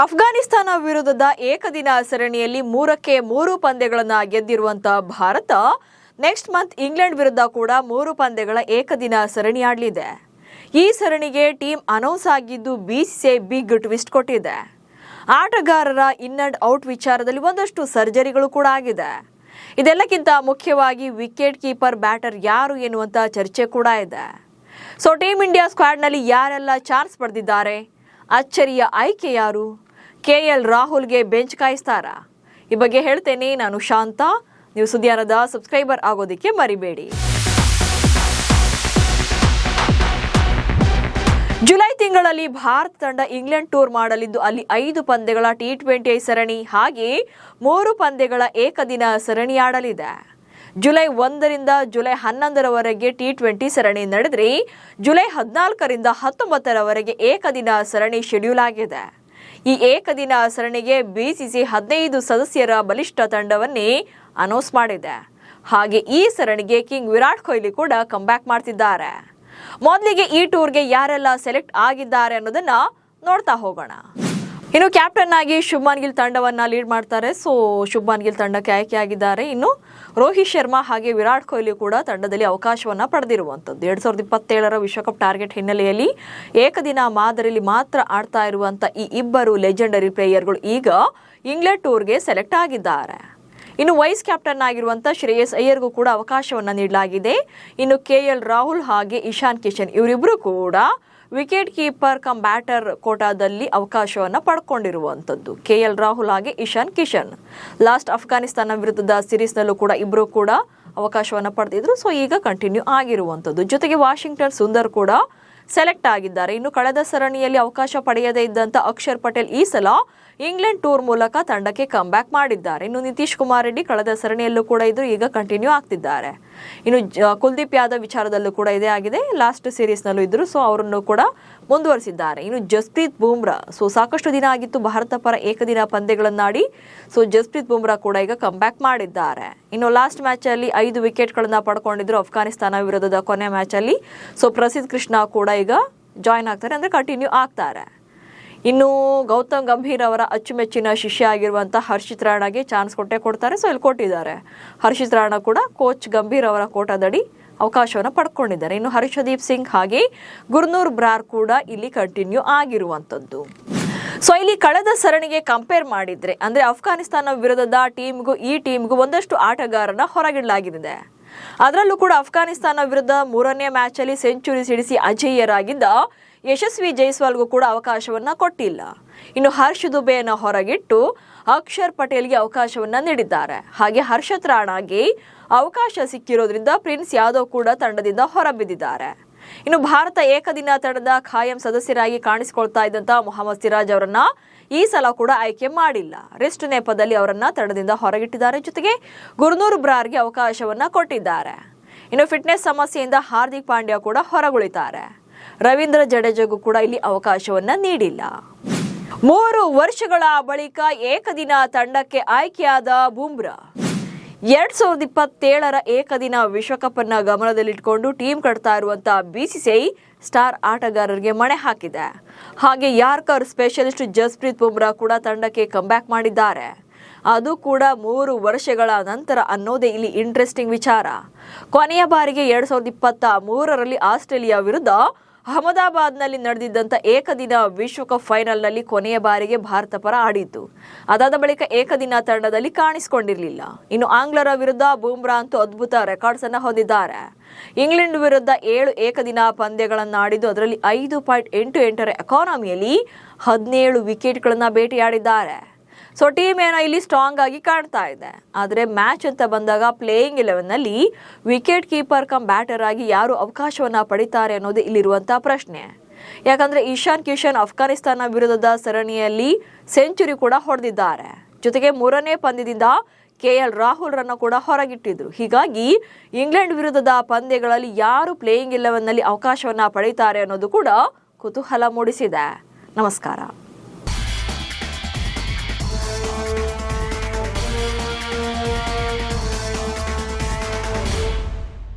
ಅಫ್ಘಾನಿಸ್ತಾನ ವಿರುದ್ಧದ ಏಕದಿನ ಸರಣಿಯಲ್ಲಿ 3-3 ಪಂದ್ಯಗಳನ್ನು ಗೆದ್ದಿರುವಂತಹ ಭಾರತ ನೆಕ್ಸ್ಟ್ ಮಂತ್ ಇಂಗ್ಲೆಂಡ್ ವಿರುದ್ಧ ಕೂಡ 3 ಪಂದ್ಯಗಳ ಏಕದಿನ ಸರಣಿ ಆಡಲಿದೆ. ಈ ಸರಣಿಗೆ ಟೀಮ್ ಅನೌನ್ಸ್ ಆಗಿದ್ದು ಬಿಸಿಸಿಐ ಬಿಗ್ ಟ್ವಿಸ್ಟ್ ಕೊಟ್ಟಿದೆ. ಆಟಗಾರರ ಇನ್ ಅಂಡ್ ಔಟ್ ವಿಚಾರದಲ್ಲಿ ಒಂದಷ್ಟು ಸರ್ಜರಿಗಳು ಕೂಡ ಆಗಿದೆ. ಇದೆಲ್ಲಕ್ಕಿಂತ ಮುಖ್ಯವಾಗಿ ವಿಕೆಟ್ ಕೀಪರ್ ಬ್ಯಾಟರ್ ಯಾರು ಎನ್ನುವಂತ ಚರ್ಚೆ ಕೂಡ ಇದೆ. ಸೊ ಟೀಮ್ ಇಂಡಿಯಾ ಸ್ಕ್ವಾಡ್ನಲ್ಲಿ ಯಾರೆಲ್ಲ ಚಾನ್ಸ್ ಪಡೆದಿದ್ದಾರೆ, ಅಚ್ಚರಿಯ ಆಯ್ಕೆ ಯಾರು, ಕೆಎಲ್ ರಾಹುಲ್ಗೆ ಬೆಂಚ್ ಕಾಯಿಸ್ತಾರಾ? ಈ ಬಗ್ಗೆ ಹೇಳ್ತೇನೆ. ನಾನು ಶಾಂತ. ನೀವು ಸುದ್ದಿಯಾನದ ಸಬ್ಸ್ಕ್ರೈಬರ್ ಆಗೋದಕ್ಕೆ ಮರಿಬೇಡಿ. ಜುಲೈ ತಿಂಗಳಲ್ಲಿ ಭಾರತ ತಂಡ ಇಂಗ್ಲೆಂಡ್ ಟೂರ್ ಮಾಡಲಿದ್ದು ಅಲ್ಲಿ 5 ಪಂದ್ಯಗಳ T20 ಸರಣಿ ಹಾಗೆ 3 ಪಂದ್ಯಗಳ ಏಕದಿನ ಸರಣಿ ಆಡಲಿದೆ. ಜುಲೈ 1ರಿಂದ ಜುಲೈ 11ರವರೆಗೆ T20 ಸರಣಿ ನಡೆದರೆ ಜುಲೈ 14ರಿಂದ 19ರವರೆಗೆ ಏಕದಿನ ಸರಣಿ ಶೆಡ್ಯೂಲ್ ಆಗಿದೆ. ಈ ಏಕದಿನ ಸರಣಿಗೆ ಬಿಸಿಸಿ 15 ಸದಸ್ಯರ ಬಲಿಷ್ಠ ತಂಡವನ್ನೇ ಅನೌನ್ಸ್ ಮಾಡಿದೆ. ಹಾಗೆ ಈ ಸರಣಿಗೆ ಕಿಂಗ್ ವಿರಾಟ್ ಕೊಹ್ಲಿ ಕೂಡ ಕಂಬ್ಯಾಕ್ ಮಾಡ್ತಿದ್ದಾರೆ. ಮೊದಲಿಗೆ ಈ ಟೂರ್ಗೆ ಯಾರೆಲ್ಲ ಸೆಲೆಕ್ಟ್ ಆಗಿದ್ದಾರೆ ಅನ್ನೋದನ್ನ ನೋಡ್ತಾ ಹೋಗೋಣ. ಇನ್ನು ಕ್ಯಾಪ್ಟನ್ ಆಗಿ ಶುಭ್ಮನ್ ಗಿಲ್ ತಂಡವನ್ನ ಲೀಡ್ ಮಾಡ್ತಾರೆ. ಸೊ ಶುಭ್ಮನ್ ಗಿಲ್ ತಂಡಕ್ಕೆ ಆಯ್ಕೆಯಾಗಿದ್ದಾರೆ. ಇನ್ನು ರೋಹಿತ್ ಶರ್ಮಾ ಹಾಗೆ ವಿರಾಟ್ ಕೊಹ್ಲಿ ಕೂಡ ತಂಡದಲ್ಲಿ ಅವಕಾಶವನ್ನ ಪಡೆದಿರುವಂಥದ್ದು. 2027ರ ವಿಶ್ವಕಪ್ ಟಾರ್ಗೆಟ್ ಹಿನ್ನೆಲೆಯಲ್ಲಿ ಏಕದಿನ ಮಾದರಿಯಲ್ಲಿ ಮಾತ್ರ ಆಡ್ತಾ ಇರುವಂತ ಈ ಇಬ್ಬರು ಲೆಜೆಂಡರಿ ಪ್ಲೇಯರ್ಗಳು ಈಗ ಇಂಗ್ಲೆಂಡ್ ಟೂರ್ಗೆ ಸೆಲೆಕ್ಟ್ ಆಗಿದ್ದಾರೆ. ಇನ್ನು ವೈಸ್ ಕ್ಯಾಪ್ಟನ್ ಆಗಿರುವಂಥ ಶ್ರೇಯಸ್ ಅಯ್ಯರ್ಗೂ ಕೂಡ ಅವಕಾಶವನ್ನು ನೀಡಲಾಗಿದೆ. ಇನ್ನು ಕೆಎಲ್ ರಾಹುಲ್ ಹಾಗೆ ಇಶಾನ್ ಕಿಶನ್ ಇವರಿಬ್ಬರು ಕೂಡ ವಿಕೆಟ್ ಕೀಪರ್ ಕಮ್ ಬ್ಯಾಟರ್ ಕೋಟಾದಲ್ಲಿ ಅವಕಾಶವನ್ನು ಪಡ್ಕೊಂಡಿರುವಂಥದ್ದು. ಕೆಎಲ್ ರಾಹುಲ್ ಹಾಗೆ ಇಶಾನ್ ಕಿಶನ್ ಲಾಸ್ಟ್ ಅಫ್ಘಾನಿಸ್ತಾನ ವಿರುದ್ಧದ ಸಿರೀಸ್ನಲ್ಲೂ ಕೂಡ ಇಬ್ಬರು ಕೂಡ ಅವಕಾಶವನ್ನು ಪಡೆದಿದ್ರು. ಸೊ ಈಗ ಕಂಟಿನ್ಯೂ ಆಗಿರುವಂಥದ್ದು. ಜೊತೆಗೆ ವಾಷಿಂಗ್ಟನ್ ಸುಂದರ್ ಕೂಡ ಸೆಲೆಕ್ಟ್ ಆಗಿದ್ದಾರೆ. ಇನ್ನು ಕಳೆದ ಸರಣಿಯಲ್ಲಿ ಅವಕಾಶ ಪಡೆಯದೇ ಇದ್ದಂಥ ಅಕ್ಷರ್ ಪಟೇಲ್ ಈ ಸಲ ಇಂಗ್ಲೆಂಡ್ ಟೂರ್ ಮೂಲಕ ತಂಡಕ್ಕೆ ಕಂಬ್ಯಾಕ್ ಮಾಡಿದ್ದಾರೆ. ಇನ್ನು ನಿತೀಶ್ ಕುಮಾರ್ ರೆಡ್ಡಿ ಕಳೆದ ಸರಣಿಯಲ್ಲೂ ಕೂಡ ಇದ್ರು, ಈಗ ಕಂಟಿನ್ಯೂ ಆಗ್ತಿದ್ದಾರೆ. ಇನ್ನು ಕುಲ್ದೀಪ್ ಯಾದವ್ ವಿಚಾರದಲ್ಲೂ ಕೂಡ ಇದೇ ಆಗಿದೆ. ಲಾಸ್ಟ್ ಸೀರೀಸ್ನಲ್ಲೂ ಇದ್ರು, ಸೊ ಅವರನ್ನು ಕೂಡ ಮುಂದುವರಿಸಿದ್ದಾರೆ. ಇನ್ನು ಜಸ್ಪ್ರೀತ್ ಬುಮ್ರಾ, ಸೊ ಸಾಕಷ್ಟು ದಿನ ಆಗಿತ್ತು ಭಾರತ ಪರ ಏಕದಿನ ಪಂದ್ಯಗಳನ್ನಾಡಿ. ಸೊ ಜಸ್ಪ್ರೀತ್ ಬುಮ್ರಾ ಕೂಡ ಈಗ ಕಂಬ್ಯಾಕ್ ಮಾಡಿದ್ದಾರೆ. ಇನ್ನು ಲಾಸ್ಟ್ ಮ್ಯಾಚಲ್ಲಿ 5 ವಿಕೆಟ್ಗಳನ್ನ ಪಡ್ಕೊಂಡಿದ್ರು ಅಫ್ಘಾನಿಸ್ತಾನ ವಿರುದ್ಧದ ಕೊನೆ ಮ್ಯಾಚಲ್ಲಿ. ಸೊ ಪ್ರಸಿದ್ಧ ಕೃಷ್ಣ ಕೂಡ ಈಗ ಜಾಯ್ನ್ ಆಗ್ತಾರೆ, ಅಂದರೆ ಕಂಟಿನ್ಯೂ ಆಗ್ತಾರೆ. ಇನ್ನು ಗೌತಮ್ ಗಂಭೀರ್ ಅವರ ಅಚ್ಚುಮೆಚ್ಚಿನ ಶಿಷ್ಯ ಆಗಿರುವಂಥ ಹರ್ಷಿತ್ ರಾಣಾಗೆ ಚಾನ್ಸ್ ಕೊಡ್ತಾರೆ. ಸೊ ಇಲ್ಲಿ ಕೊಟ್ಟಿದ್ದಾರೆ. ಹರ್ಷಿತ್ ರಾಣಾ ಕೂಡ ಕೋಚ್ ಗಂಭೀರ್ ಅವರ ಕೋಟಾದಡಿ ಅವಕಾಶವನ್ನು ಪಡ್ಕೊಂಡಿದ್ದಾರೆ. ಇನ್ನು ಹರ್ಷದೀಪ್ ಸಿಂಗ್ ಹಾಗೆ ಗುರ್ನೂರ್ ಬ್ರಾರ್ ಕೂಡ ಇಲ್ಲಿ ಕಂಟಿನ್ಯೂ ಆಗಿರುವಂಥದ್ದು. ಸೊ ಇಲ್ಲಿ ಕಳೆದ ಸರಣಿಗೆ ಕಂಪೇರ್ ಮಾಡಿದ್ರೆ, ಅಂದರೆ ಅಫ್ಘಾನಿಸ್ತಾನ ವಿರುದ್ಧದ ಟೀಮ್ಗೂ ಈ ಟೀಮ್ಗೂ ಒಂದಷ್ಟು ಆಟಗಾರನ ಹೊರಗಿಡಲಾಗಿದೆ. ಅದರಲ್ಲೂ ಕೂಡ ಅಫ್ಘಾನಿಸ್ತಾನ ವಿರುದ್ಧ 3ನೇ ಮ್ಯಾಚಲ್ಲಿ ಸೆಂಚುರಿ ಸಿಡಿಸಿ ಅಜೇಯರಾಗಿದ್ದ ಯಶಸ್ವಿ ಜೈಸ್ವಾಲ್ಗೂ ಕೂಡ ಅವಕಾಶವನ್ನ ಕೊಟ್ಟಿಲ್ಲ. ಇನ್ನು ಹರ್ಷ್ ದುಬೆಯನ್ನು ಹೊರಗಿಟ್ಟು ಅಕ್ಷರ್ ಪಟೇಲ್ಗೆ ಅವಕಾಶವನ್ನ ನೀಡಿದ್ದಾರೆ. ಹಾಗೆ ಹರ್ಷತ್ ರಾಣಾಗೆ ಅವಕಾಶ ಸಿಕ್ಕಿರೋದ್ರಿಂದ ಪ್ರಿನ್ಸ್ ಯಾದವ್ ಕೂಡ ತಂಡದಿಂದ ಹೊರಬಿದ್ದಿದ್ದಾರೆ. ಇನ್ನು ಭಾರತ ಏಕದಿನ ತಂಡದ ಖಾಯಂ ಸದಸ್ಯರಾಗಿ ಕಾಣಿಸಿಕೊಳ್ತಾ ಇದ್ದಂತ ಮೊಹಮ್ಮದ್ ಸಿರಾಜ್ ಅವರನ್ನ ಈ ಸಲ ಕೂಡ ಆಯ್ಕೆ ಮಾಡಿಲ್ಲ. ರೆಸ್ಟ್ ನೆಪದಲ್ಲಿ ಅವರನ್ನ ತಂಡದಿಂದ ಹೊರಗಿಟ್ಟಿದ್ದಾರೆ. ಜೊತೆಗೆ ಗುರ್ನೂರ್ ಬ್ರಾರ್ಗೆ ಅವಕಾಶವನ್ನ ಕೊಟ್ಟಿದ್ದಾರೆ. ಇನ್ನು ಫಿಟ್ನೆಸ್ ಸಮಸ್ಯೆಯಿಂದ ಹಾರ್ದಿಕ್ ಪಾಂಡ್ಯ ಕೂಡ ಹೊರಗುಳಿತಾರೆ. ರವೀಂದ್ರ ಜಡೇಜಾಗೂ ಕೂಡ ಇಲ್ಲಿ ಅವಕಾಶವನ್ನ ನೀಡಿಲ್ಲ. 3 ವರ್ಷಗಳ ಬಳಿಕ ಏಕದಿನ ತಂಡಕ್ಕೆ ಆಯ್ಕೆಯಾದ ಬುಮ್ರಾ 2027ರ ಏಕದಿನ ವಿಶ್ವಕಪ್ ಅನ್ನ ಗಮನದಲ್ಲಿಟ್ಟುಕೊಂಡು ಟೀಮ್ ಕಟ್ತಾ ಇರುವಂತಹ ಬಿಸಿಸಿಐ ಸ್ಟಾರ್ ಆಟಗಾರರಿಗೆ ಮಣೆ ಹಾಕಿದೆ. ಹಾಗೆ ಯಾರ್ಕರ್ ಸ್ಪೆಷಲಿಸ್ಟ್ ಜಸ್ಪ್ರೀತ್ ಬುಮ್ರಾ ಕೂಡ ತಂಡಕ್ಕೆ ಕಂಬ್ಯಾಕ್ ಮಾಡಿದ್ದಾರೆ. ಅದು ಕೂಡ 3 ವರ್ಷಗಳ ನಂತರ ಅನ್ನೋದೇ ಇಲ್ಲಿ ಇಂಟ್ರೆಸ್ಟಿಂಗ್ ವಿಚಾರ. ಕೊನೆಯ ಬಾರಿಗೆ 2023ರಲ್ಲಿ ಆಸ್ಟ್ರೇಲಿಯಾ ವಿರುದ್ಧ ಅಹಮದಾಬಾದ್ನಲ್ಲಿ ನಡೆದಿದ್ದಂಥ ಏಕದಿನ ವಿಶ್ವಕಪ್ ಫೈನಲ್ನಲ್ಲಿ ಕೊನೆಯ ಬಾರಿಗೆ ಭಾರತ ಪರ ಆಡಿತ್ತು. ಅದಾದ ಬಳಿಕ ಏಕದಿನ ತಂಡದಲ್ಲಿ ಕಾಣಿಸಿಕೊಂಡಿರಲಿಲ್ಲ. ಇನ್ನು ಆಂಗ್ಲರ ವಿರುದ್ಧ ಬುಮ್ರಾ ಅಂತೂ ಅದ್ಭುತ ರೆಕಾರ್ಡ್ಸ್ ಅನ್ನು ಹೊಂದಿದ್ದಾರೆ. ಇಂಗ್ಲೆಂಡ್ ವಿರುದ್ಧ 7 ಏಕದಿನ ಪಂದ್ಯಗಳನ್ನಾಡಿದ್ದು ಅದರಲ್ಲಿ 5.88ರ ಎಕಾನಮಿಯಲ್ಲಿ 17 ವಿಕೆಟ್ಗಳನ್ನ ಬೇಟೆಯಾಡಿದ್ದಾರೆ. ಸೊ ಟೀಮ್ ಏನೋ ಇಲ್ಲಿ ಸ್ಟ್ರಾಂಗ್ ಆಗಿ ಕಾಣ್ತಾ ಇದೆ. ಆದರೆ ಮ್ಯಾಚ್ ಅಂತ ಬಂದಾಗ ಪ್ಲೇಯಿಂಗ್ 11ನಲ್ಲಿ ವಿಕೆಟ್ ಕೀಪರ್ ಕಮ್ ಬ್ಯಾಟರ್ ಆಗಿ ಯಾರು ಅವಕಾಶವನ್ನ ಪಡಿತಾರೆ ಅನ್ನೋದು ಇಲ್ಲಿರುವಂತಹ ಪ್ರಶ್ನೆ. ಯಾಕಂದ್ರೆ ಇಶಾನ್ ಕಿಶನ್ ಅಫ್ಘಾನಿಸ್ತಾನ ವಿರುದ್ಧದ ಸರಣಿಯಲ್ಲಿ ಸೆಂಚುರಿ ಕೂಡ ಹೊಡೆದಿದ್ದಾರೆ. ಜೊತೆಗೆ 3ನೇ ಪಂದ್ಯದಿಂದ ಕೆಎಲ್ ರಾಹುಲ್ ರನ್ನ ಕೂಡ ಹೊರಗಿಟ್ಟಿದ್ರು. ಹೀಗಾಗಿ ಇಂಗ್ಲೆಂಡ್ ವಿರುದ್ಧದ ಪಂದ್ಯಗಳಲ್ಲಿ ಯಾರು ಪ್ಲೇಯಿಂಗ್ 11ನಲ್ಲಿ ಅವಕಾಶವನ್ನ ಪಡಿತಾರೆ ಅನ್ನೋದು ಕೂಡ ಕುತೂಹಲ ಮೂಡಿಸಿದೆ. ನಮಸ್ಕಾರ.